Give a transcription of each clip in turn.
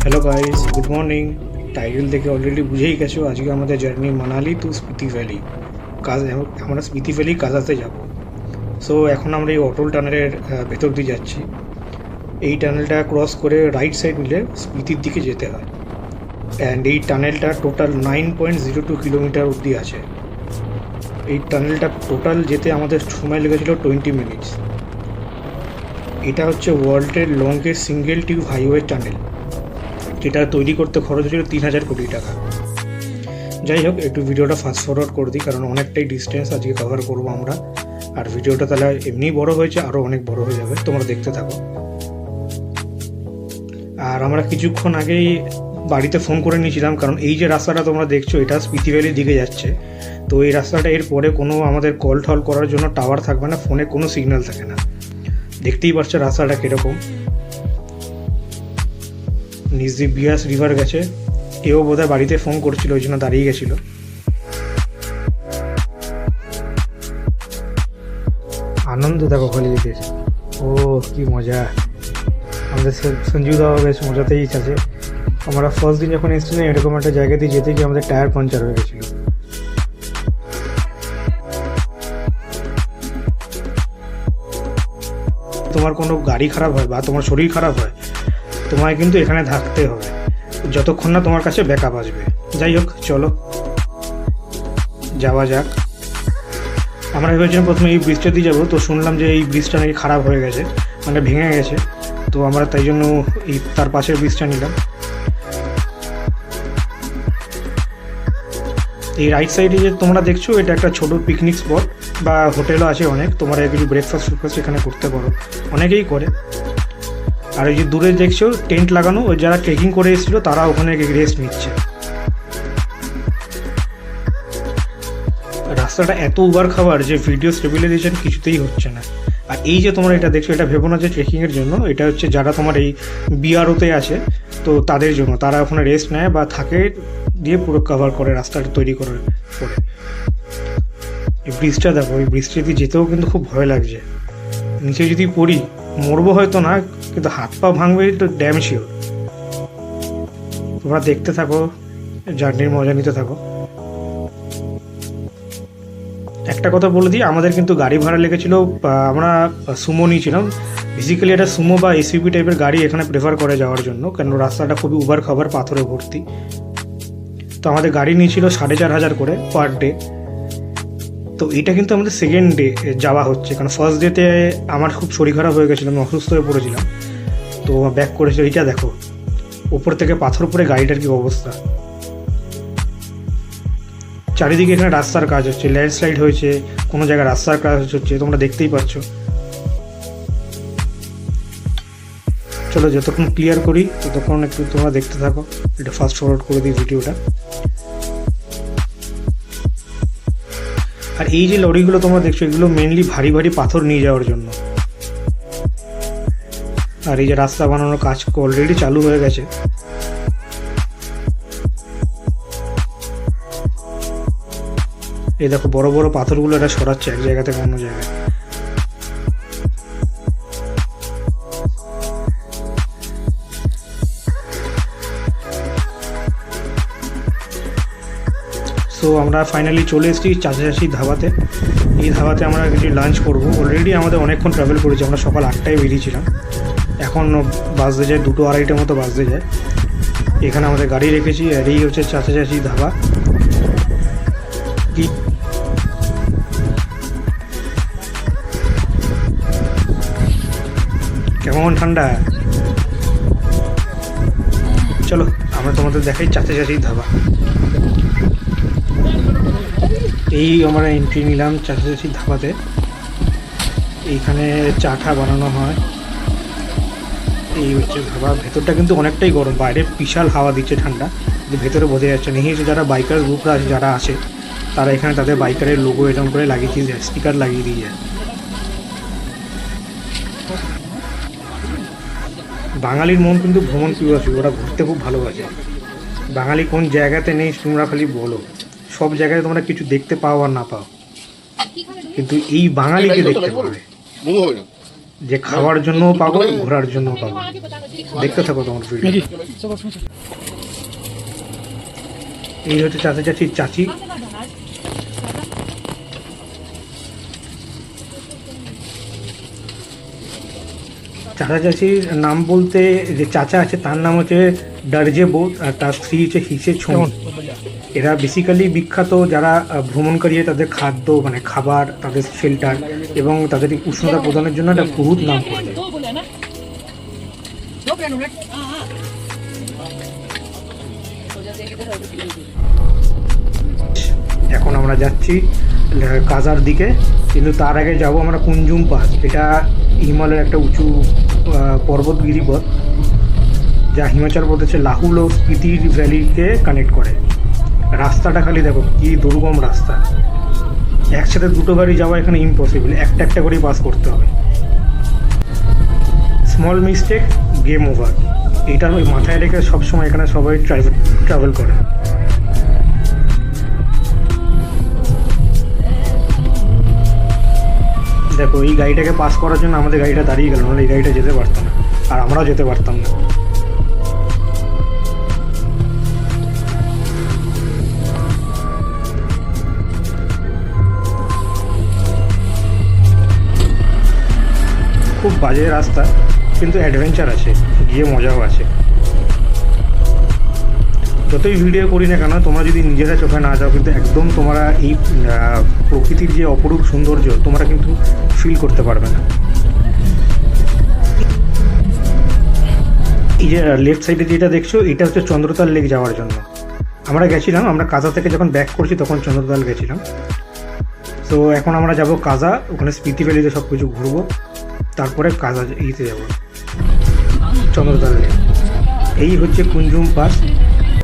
Hello guys, good morning. Title देखे already বুঝেই গেছো আজকে আমাদের journey Manali to Spiti valley. আমরা স্পিতি ভ্যালি কাজাতে যাব। সো এখন আমরা এই অটল টানেলের ভেতর দিয়ে যাচ্ছি। এই টানেলটা ক্রস করে রাইট সাইড নিলে স্পিতির দিকে যেতে হয়। অ্যান্ড এই টানেলটা টোটাল 9.02 কিলোমিটার অবধি আছে। এই টানেলটা টোটাল যেতে আমাদের সময় লেগেছিল 20 মিনিটস। এটা হচ্ছে ওয়ার্ল্ডের longest single tube highway tunnel, যেটা তৈরি করতে খরচ হয়েছিল 3000 কোটি টাকা। যাই হোক, একটু ভিডিওটা ফাস্ট ফরওয়ার্ড করে দিই, কারণ অনেকটাই ডিস্টেন্স আজকে কভার করবো আমরা। আর ভিডিওটা তাহলে এমনি বড় হয়েছে, আরও অনেক বড় হয়ে যাবে, তোমরা দেখতে থাকো। আর আমরা কিছুক্ষণ আগেই বাড়িতে ফোন করে নিয়েছিলাম, কারণ এই যে রাস্তাটা তোমরা দেখছো এটা স্পিতি ভ্যালির দিকে যাচ্ছে। তো এই রাস্তাটা এর পরে কোনো আমাদের কল টল করার জন্য টাওয়ার থাকবে না, ফোনে কোনো সিগন্যাল থাকে না। দেখতেই পাচ্ছ রাস্তাটা কীরকম। নিচ দিয়ে বিয়াস রিভার গেছে। এও বোধহয় বাড়িতে ফোন করছিল, ওই জন্য দাঁড়িয়ে গেছিল। আনন্দ দেখো হলিডের। ও কি মজা! আমাদের সঞ্জু দাও বেশ মজাতেই আছে। আমরা ফার্স্ট দিন যখন এসেছিলাম এরকম একটা জায়গা দিয়ে যেতে গিয়ে আমাদের টায়ার পাঞ্চার হয়ে গেছিলো। তোমার কোনো গাড়ি খারাপ হয় বা তোমার শরীর খারাপ হয়, তোমায় কিন্তু এখানে থাকতে হবে যতক্ষণ না তোমার কাছে ব্যাকআপ আসবে। যাই হোক, চলো যাওয়া যাক। আমরা ভেবেছিলাম প্রথমে এই ব্রিজটা দিয়ে যাবো, তো শুনলাম যে এই ব্রিজটা নাকি খারাপ হয়ে গেছে, মানে ভেঙে গেছে। তো আমরা তাই জন্য এই তার পাশের ব্রিজটা নিলাম। এই রাইট সাইডে যে তোমরা দেখছো এটা একটা ছোট পিকনিক স্পট বা হোটেলও আছে অনেক। তোমরা কিছু ব্রেকফাস্ট এখানে করতে পারো, অনেকেই করে। আর ওই যে দূরে দেখছো টেন্ট লাগানো, ওই যারা ট্রেকিং করে এসেছিলো তারা ওখানে রেস্ট নিচ্ছে। রাস্তাটা এত উবার খাবার যে ভিডিও স্টেবিলাইজেশন কিছুতেই হচ্ছে না। আর এই যে তোমরা এটা দেখছো, এটা ভেবো না যে ট্রেকিংয়ের জন্য, এটা হচ্ছে যারা তোমার এই বিআরওতে আছে তো তাদের জন্য। তারা ওখানে রেস্ট নেয় বা থাকে, দিয়ে পুরো কভার করে রাস্তাটা তৈরি করার পরে। এই ব্রিজটা দেখো, এই ব্রিজটা দিয়ে যেতেও কিন্তু খুব ভয় লাগছে। নিচে যদি পড়ি মরবো হয়তো না, কিন্তু হাত পা ভাঙবে তো ড্যাম শিওর। তোমরা দেখতে থাকো, জার্নির মজা নিতে থাকো। একটা কথা বলে দিই, আমাদের কিন্তু গাড়ি ভাড়া লেগেছিল, আমরা সুমো নিয়েছিলাম। বেসিক্যালি এটা সুমো বা এসইউভি টাইপের গাড়ি এখানে প্রেফার করে যাওয়ার জন্য, কারণ রাস্তাটা খুবই উবার খাবার, পাথরে ভর্তি। তো আমাদের গাড়ি নিয়েছিল 4500 করে পার ডে। তো এটা কিন্তু আমাদের সেকেন্ড ডে যাওয়া হচ্ছে, কারণ ফার্স্ট ডেতে আমার খুব শরীর খারাপ হয়ে গেছিলো, আমি অসুস্থ হয়ে পড়েছিলাম। তো ব্যাক করেছিল। এইটা দেখো ওপর থেকে পাথর পরে গাড়িটার কি অবস্থা। চারিদিকে এখানে রাস্তার কাজ হচ্ছে, ল্যান্ডস্লাইড হয়েছে, কোনো জায়গায় রাস্তার কাজ হচ্ছে, তোমরা দেখতেই পাচ্ছ। চলো যতক্ষণ ক্লিয়ার করি ততক্ষণ একটু তোমরা দেখতে থাকো। এটা ফাস্ট ফরওয়ার্ড করে দিই ভিডিওটা। আর এই যে লরিগুলো তোমরা দেখছো, এগুলো মেনলি ভারী ভারী পাথর নিয়ে যাওয়ার জন্য। আর এই যে রাস্তা বানানোর কাজ অলরেডি চালু হয়ে গেছে। এই দেখো বড় বড় পাথরগুলো এটা সরাচ্ছে এক জায়গা থেকে অন্য জায়গায়। সো আমরা ফাইনালি চলে এসেছি চাচাচাচি ধাবাতে। এই ধাবাতে আমরা কিছু লাঞ্চ করবো। অলরেডি আমাদের অনেকক্ষণ ট্রাভেল করেছি, আমরা সকাল 8টায় বেরিয়েছিলাম, এখন বাজতে যায় 2টো 2:30টার মতো বাজতে যায়। এখানে আমাদের গাড়ি রেখেছি, আর এই হচ্ছে চাচাচাচি ধাবা। কেমন ঠান্ডা! চলো আমরা তোমাদের দেখাই চাচাচাচির ধাবা। এই আমরা এন্ট্রি নিলাম চাচাচাচির ধাবাতে। এইখানে চা টা বানানো হয়। এই হচ্ছে ধাবা। ভেতরটা কিন্তু অনেকটাই গরম, বাইরে বিশাল হাওয়া দিচ্ছে ঠান্ডা, কিন্তু ভেতরে বোঝা যাচ্ছে না। এই যারা বাইকার গ্রুপরা আছে, যারা আসে তারা এখানে তাদের বাইকারের লোগো এরকম করে লাগিয়ে দিয়ে যায়, স্টিকার লাগিয়ে দিয়ে যায়। বাঙালির মন কিন্তু ভ্রমণ পিপাসু, ওরা ঘুরতে খুব ভালোবাসে। বাঙালি কোন জায়গাতে নেই তোমরা খালি বলো। সব জায়গায় তোমরা কিছু দেখতে পাও আর না পাও, কিন্তু এই বাঙালিকে দেখতে পাবে। যে খাওয়ার জন্যও পাগল, ঘোরার জন্যও পাগল। দেখতে থাকো তোমার ভিডিও। এই হচ্ছে চাচা চাচির চাচি। চাচা চাচির নাম বলতে যে চাচা আছে তার নাম হচ্ছে ডারজে বোধ, আর তার স্ত্রী হচ্ছে হিসে ছোঁন। এরা বেসিক্যালি বিখ্যাত যারা ভ্রমণকারী তাদের খাদ্য মানে খাবার, তাদের শেল্টার এবং তাদের উষ্ণতা প্রদানের জন্য একটা বহুত নাম করে যায়। এখন আমরা যাচ্ছি কাজার দিকে, কিন্তু তার আগে যাব আমরা কুঞ্জুম পাস। এটা হিমালয়ের একটা উঁচু পর্বত গিরিপথ যা হিমাচল প্রদেশের লাহুল ও স্পিতি ভ্যালিকে কানেক্ট করে। রাস্তাটা খালি দেখো কি দুর্গম রাস্তা, একসাথে দুটো গাড়ি যাওয়া এখানে ইম্পসিবল, একটা একটা করেই পাস করতে হবে। স্মল মিস্টেক গেম ওভার, এটা ওই মাথায় রেখে সবসময় এখানে সবাই ট্রাভেল করে। দেখো এই গাড়িটাকে পাস করার জন্য আমাদের গাড়িটা দাঁড়িয়ে গেল, নাহলে এই গাড়িটা যেতে পারতাম না, আর আমরাও যেতে পারতাম না। খুব বাজে রাস্তা, কিন্তু অ্যাডভেঞ্চার আছে, গিয়ে মজাও আছে। যতই ভিডিও করি না কেন, তোমরা যদি নিজেরা চোখে না যাও কিন্তু একদম তোমরা এই প্রকৃতির যে অপরূপ সৌন্দর্য তোমরা কিন্তু ফিল করতে পারবে না। এই যে লেফট সাইডে যেটা দেখছো এটা হচ্ছে চন্দ্রতাল লেক যাওয়ার জন্য আমরা গেছিলাম। আমরা কাজা থেকে যখন ব্যাক করছি তখন চন্দ্রতাল গেছিলাম। তো এখন আমরা যাব কাজা, ওখানে স্পিতি ভ্যালিতে সব কিছু ঘুরবো, তারপরে কাজা ইতে যাব চন্দ্রতাল লেক। এই হচ্ছে কুঞ্জুম পাস।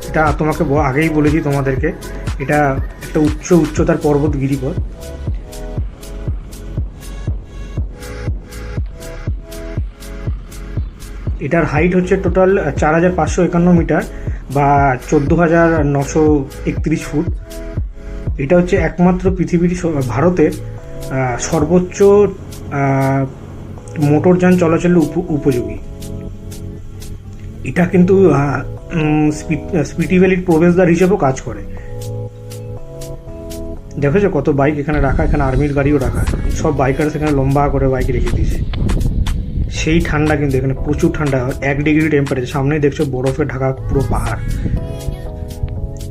এটা তোমাকে আগেই বলেছি তোমাদেরকে, এটা একটা উচ্চতার পর্বত গিরিপথ। এটার হাইট হচ্ছে টোটাল 4551 মিটার বা 14,931 ফুট। এটা হচ্ছে একমাত্র পৃথিবীর ভারতের সর্বোচ্চ মোটরযান চলাচলের উপযোগী। এটা কিন্তু স্পিতি ভ্যালির প্রবেশদ্বার হিসেবেও কাজ করে। দেখেছো কত বাইক এখানে রাখা, এখানে আর্মির গাড়িও রাখা, সব বাইকার এখানে লম্বা করে বাইক রেখে দিয়েছে। সেই ঠান্ডা, কিন্তু এখানে প্রচুর ঠান্ডা, 1 ডিগ্রি টেম্পারেচার। সামনেই দেখছো বরফে ঢাকা পুরো পাহাড়,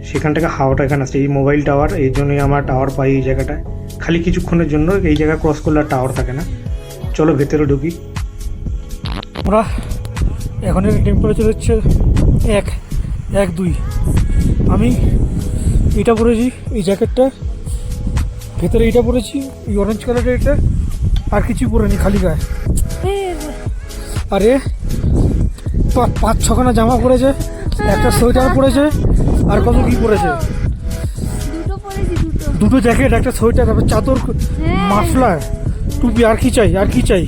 সেখান থেকে হাওয়াটা এখানে আসছে। এই মোবাইল টাওয়ার, এই জন্যই আমরা টাওয়ার পাই এই জায়গাটায়, খালি কিছুক্ষণের জন্য। এই জায়গা ক্রস করলে আর টাওয়ার থাকে না। চলো ভেতরে ঢুকি। আমরা এখন টেম্পারেচার হচ্ছে 1-2। আমি এটা পরেছি, এই জ্যাকেটটা, ভেতরে এইটা পরেছি, এই অরেঞ্জ কালারের এটা, আর কিছু পরেনি, খালি গায়ে। আরে 5-6খানা জামা পরেছে, একটা সোয়েটার পরেছে, আর কত কি পরেছে, দুটো জ্যাকেট, একটা সোয়েটার, তারপর চাদর, মাফলার, টুপি, আর কি চাই, আর কি চাই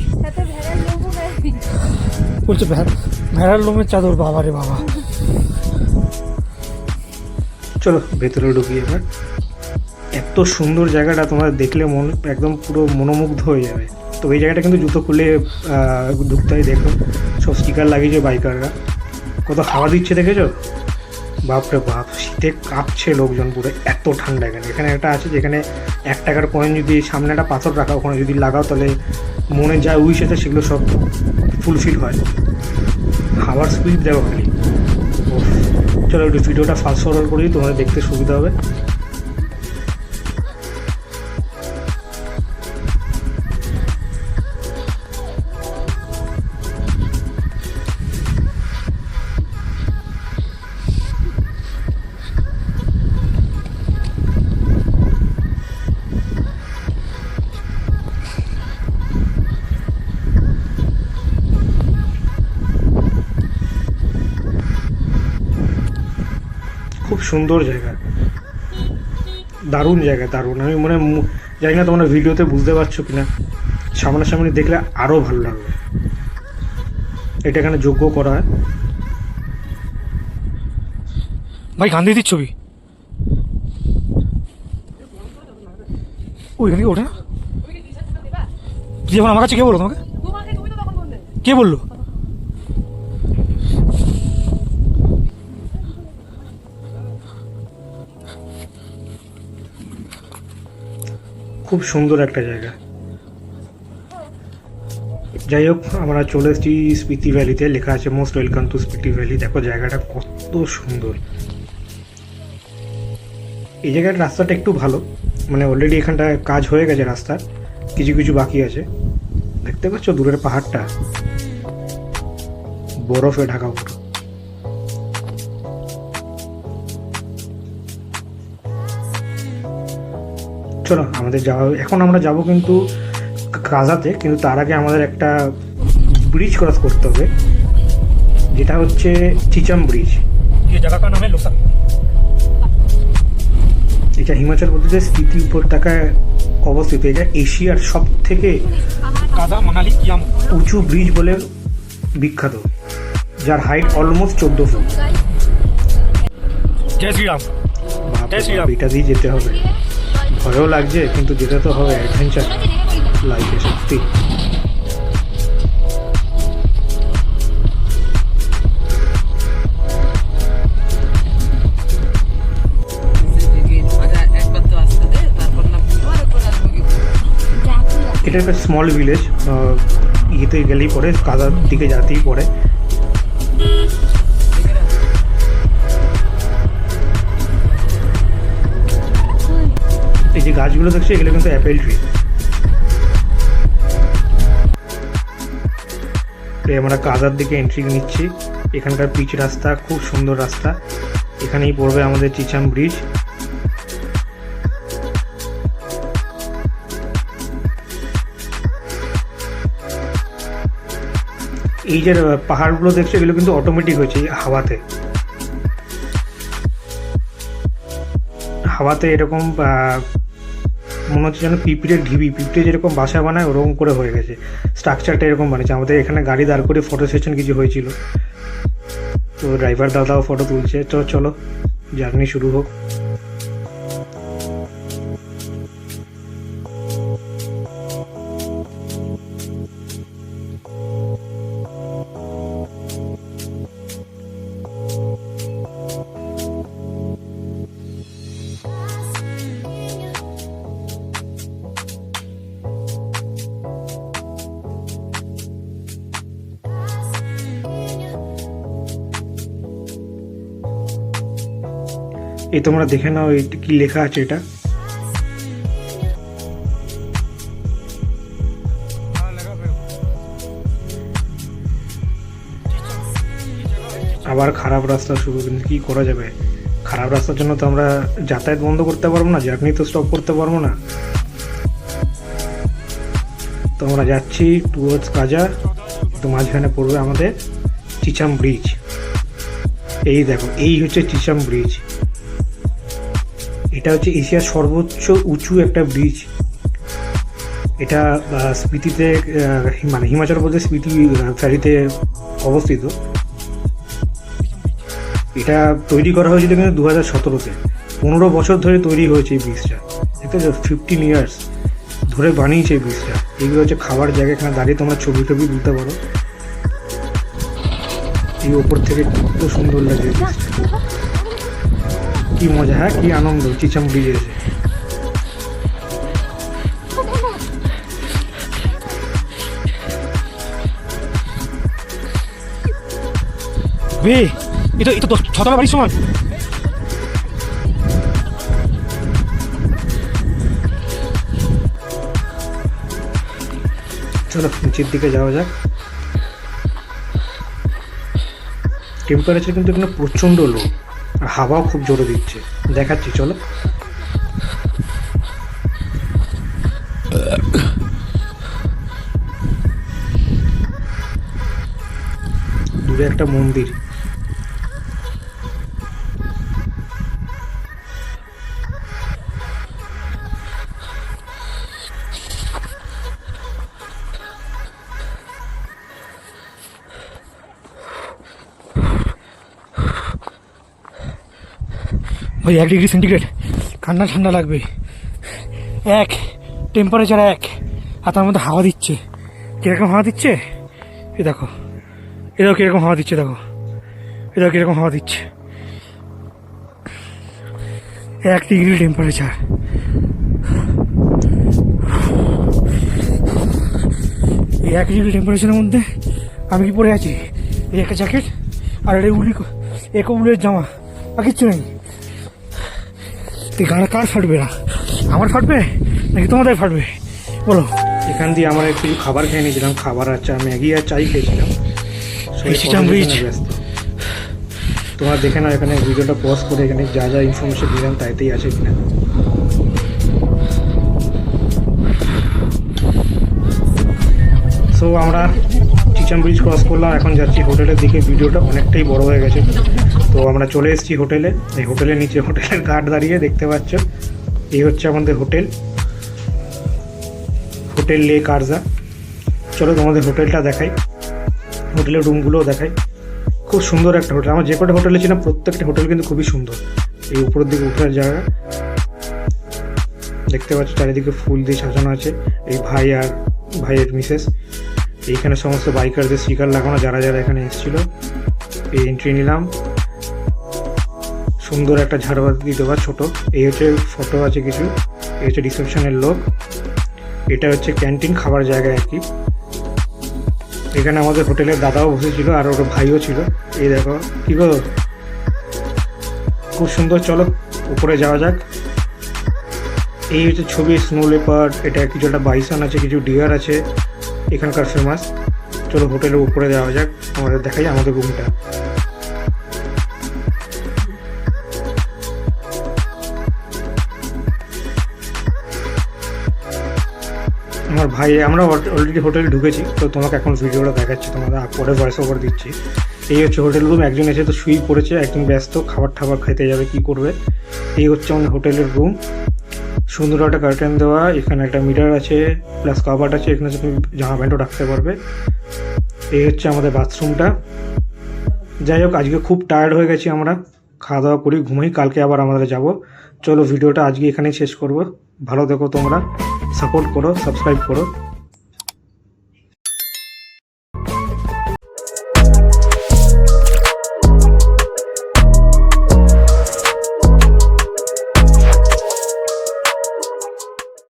বলছে। ভেড়ার লোমের চাদর, বাবা রে বাবা। চলো ভেতরে ঢুকি এবার। এত সুন্দর জায়গাটা, তোমরা দেখলে মন একদম পুরো মনোমুগ্ধ হয়ে যাবে। তো এই জায়গাটা কিন্তু জুতো খুলে ঢুকতে হয়। দেখো সব স্টিকার লাগিয়েছে বাইকাররা, কত হাওয়া দিচ্ছে দেখেছো? বাপরে বাপ, শীতে কাঁপছে লোকজন পুরো, এত ঠান্ডা এখানে। এখানে একটা আছে যেখানে 1 টাকার কয়েন যদি সামনে একটা পাথর রাখা, ওখানে যদি লাগাও তাহলে মনে যা উইশ আছে সেগুলো সব ফুলফিল হয়। হাওয়ার স্পিড দেওয়া খালি। চলো একটু ভিডিওটা ফাস্ট ফরওয়ার্ড করি, তোমাদের দেখতে সুবিধা হবে। খুব সুন্দর জায়গা, দারুণ জায়গা, দারুণ। আমি জানি না তোমরা ভিডিওতে বুঝতে পারছো কিনা, সামনাসামনি দেখলে আরও ভালো লাগবে। এটা এখানে যোগ্য করা হয়। ভাই গান্ধীজির ছবি ওইখানে ওঠে না, যেমন আমার কাছে কে বলো তোমাকে কে বললো? খুব সুন্দর একটা জায়গা। যাই হোক, আমরা চলে এসেছি স্পিতি ভ্যালিতে। লেখা আছে most welcome to Spiti valley. দেখো জায়গাটা কত সুন্দর। এই জায়গার রাস্তাটা একটু ভালো, মানে অলরেডি এখানটা কাজ হয়ে গেছে, রাস্তার কিছু কিছু বাকি আছে। দেখতে পাচ্ছ দূরের পাহাড়টা বরফে ঢাকা পুরো। চলো আমাদের যাওয়া, এখন আমরা যাব কিন্তু কাজাতে, কিন্তু তার আগে আমাদের একটা ব্রিজ ক্রস করতে হবে, যেটা হচ্ছে চিচাম ব্রিজ। এই জায়গাটার নাম লোসার। এটা হিমাচল প্রদেশের স্পিতি উপত্যকায় অবস্থিত। এটা এশিয়ার সব থেকে কাজা মানালি কিয়াম উঁচু ব্রিজ বলে বিখ্যাত, যার হাইট অলমোস্ট 14 ফুট। জয় শ্রীরাম। বাপরে বাপ, এটা দিয়ে যেতে হবে। ভয়ও লাগছে, কিন্তু যেতে তো হবে। অ্যাডভেঞ্চার লাইফে সত্যি। এটা একটা স্মল ভিলেজ, ইয়েতে গেলেই পরে, কাদার দিকে যেতেই পরে। এই যে গাছগুলো দেখছি, এগুলো কিন্তু অ্যাপেল ট্রি। আমরা কাদার দিকে এন্ট্রি নিচ্ছি। এখানকার পিচ রাস্তা, খুব সুন্দর রাস্তা। এখানেই পড়বে আমাদের চিচাম ব্রিজ। এই যে পাহাড়গুলো দেখছো, এগুলো কিন্তু অটোমেটিক হয়েছে হাওয়াতে। হাওয়াতে এরকম মনে হচ্ছে যেন পিঁপড়ের ঢিবি, পিঁপড়ে যেরকম বাসা বানায় ওরকম করে হয়ে গেছে। স্ট্রাকচারটা এরকম বানিয়েছে। আমাদের এখানে গাড়ি দাঁড় করে ফটো সেশন কিছু হয়েছিল, তো ড্রাইভার দাদাও ফটো তুলছে। তো চলো জার্নি শুরু হোক। এই তোমরা দেখে নাও কি লেখা আছে। এটা আবার খারাপ রাস্তা শুরু, কিন্তু কি করা যাবে। খারাপ রাস্তার জন্য তো আমরা যাতায়াত বন্ধ করতে পারবো না, জার্নি তো স্টপ করতে পারবো না। তো আমরা যাচ্ছি টুয়ার্ডস কাজা। তো মাঝখানে পড়বে আমাদের চিচাম ব্রিজ। এই দেখো, এই হচ্ছে চিচাম ব্রিজ। এটা হচ্ছে এশিয়ার সর্বোচ্চ উঁচু একটা ব্রিজ। এটা স্পিতিতে, মানে হিমাচল প্রদেশ স্পিতি ভ্যালিতে অবস্থিত। এটা তৈরি করা হয়েছিল কিন্তু 2017-তে। 15 বছর ধরে তৈরি হয়েছে এই ব্রিজটা। দেখতে 15 ইয়ার্স ধরে বানিয়েছে এই ব্রিজটা। এইগুলো হচ্ছে খাবার জায়গা, এখানে দাঁড়িয়ে তোমরা ছবি তুলতে পারো। এই ওপর থেকে কত সুন্দর লাগে, কি মজা, হ্যাঁ কি আনন্দ চিচাম ব্রিজে এসে। বে এটা তো 6 বাড়ির সমান। চলো নিচের দিকে যাওয়া যাক। টেম্পারেচার কিন্তু এখানে প্রচণ্ড লো, আর হাওয়াও খুব জোরে দিচ্ছে। দেখাচ্ছি চলো। দূরে একটা মন্দির। ভাই 1 ডিগ্রি সেন্টিগ্রেড, ঠান্ডা ঠান্ডা লাগবে। টেম্পারেচার 1, আর তার মধ্যে হাওয়া দিচ্ছে। কীরকম হাওয়া দিচ্ছে এ দেখো, এ দেখো কীরকম হাওয়া দিচ্ছে, দেখো এ দেখো কীরকম হাওয়া দিচ্ছে। 1 ডিগ্রি টেম্পারেচার। এই 1 ডিগ্রি টেম্পারেচারের মধ্যে আমি কি পরে আছি? এই একটা জ্যাকেট আর এটা উলের জামা, আর কিচ্ছু নেই। এই গাড়া কার ফাটবে না? আমার ফাটবে নাকি তোমাদের ফাটবে বলো? এখান দিয়ে আমরা একটু খাবার খেয়ে নিয়েছিলাম, খাবার আর ম্যাগি আর চাই খেয়েছিলাম। ব্যস্ত তোমরা দেখে নাও এখানে ভিডিওটা পজ করে এখানে যা যা ইনফরমেশন দিলাম তাইতেই আছে কিনা। সো আমরা চিচাম ব্রিজ ক্রস করলাম, এখন যাচ্ছি হোটেলের দিকে। ভিডিওটা অনেকটাই বড় হয়ে গেছে, তো আমরা চলে এসেছি হোটেলে। এই হোটেলের নিচে হোটেলের গার্ড দাঁড়িয়ে, দেখতে পাচ্ছ। এই হচ্ছে আমাদের হোটেল লে কারজা। চলো তোমাদের হোটেলটা দেখাই, হোটেলের রুমগুলোও দেখাই। খুব সুন্দর একটা হোটেল। আমার যে কটা হোটেলে ছিলাম প্রত্যেকটা হোটেল কিন্তু খুবই সুন্দর। এই উপরের দিকে ওঠার জায়গা দেখতে পাচ্ছ, চারিদিকে ফুল দিয়ে সাজানো আছে। এই ভাই আর ভাইয়ের মিসেস, এইখানে সমস্ত বাইকারদের স্টিকার লাগানো, যারা যারা এখানে এসেছিল। এই এন্ট্রি নিলাম, সুন্দর একটা ঝাড়বাতি দেওয়া ছোট। এই হচ্ছে ফটো আছে কিছু, এই হচ্ছে রিসেপশনের লোক। এটা হচ্ছে ক্যান্টিন, খাবার জায়গা আর কি। এখানে আমাদের হোটেলের দাদাও বসেছিল আর ওর ভাইও ছিল। এই দেখো কি গো, খুব সুন্দর। চলো উপরে যাওয়া যাক। এই হচ্ছে ছবি, স্নো লেপার্ড, এটা কিছু একটা বাইসন আছে, কিছু ডিয়ার আছে এখানকার ফেমাস। চলো হোটেলের উপরে যাওয়া যাক, আমাদের দেখাই আমাদের রুমটা। আমার ভাই, আমরা অলরেডি হোটেলে ঢুকেছি, তো তোমাকে এখন ভিডিওটা দেখাচ্ছি, তোমাদের পরে ভয়েস ওভার দিচ্ছি। এই হচ্ছে হোটেল রুম। একজন এসে তো শুয়ে পড়েছে, একজন ব্যস্ত, খাবার খেতে যাবে, কি করবে। এই হচ্ছে আমাদের হোটেলের রুম। সুন্দর একটা কার্টেন দেওয়া, এখানে একটা মিটার আছে, প্লাস কাবার্ড আছে, এখানে তুমি জামা প্যান্টও রাখতে পারবে। এই হচ্ছে আমাদের বাথরুমটা। যাই হোক, আজকে খুব টায়ার্ড হয়ে গেছি আমরা, খাওয়া দাওয়া করি, ঘুমাই, কালকে আবার আমাদের যাব। চলো ভিডিওটা আজকে এখানেই শেষ করব। ভালো দেখো তোমরা, সাপোর্ট করো, সাবস্ক্রাইব করো।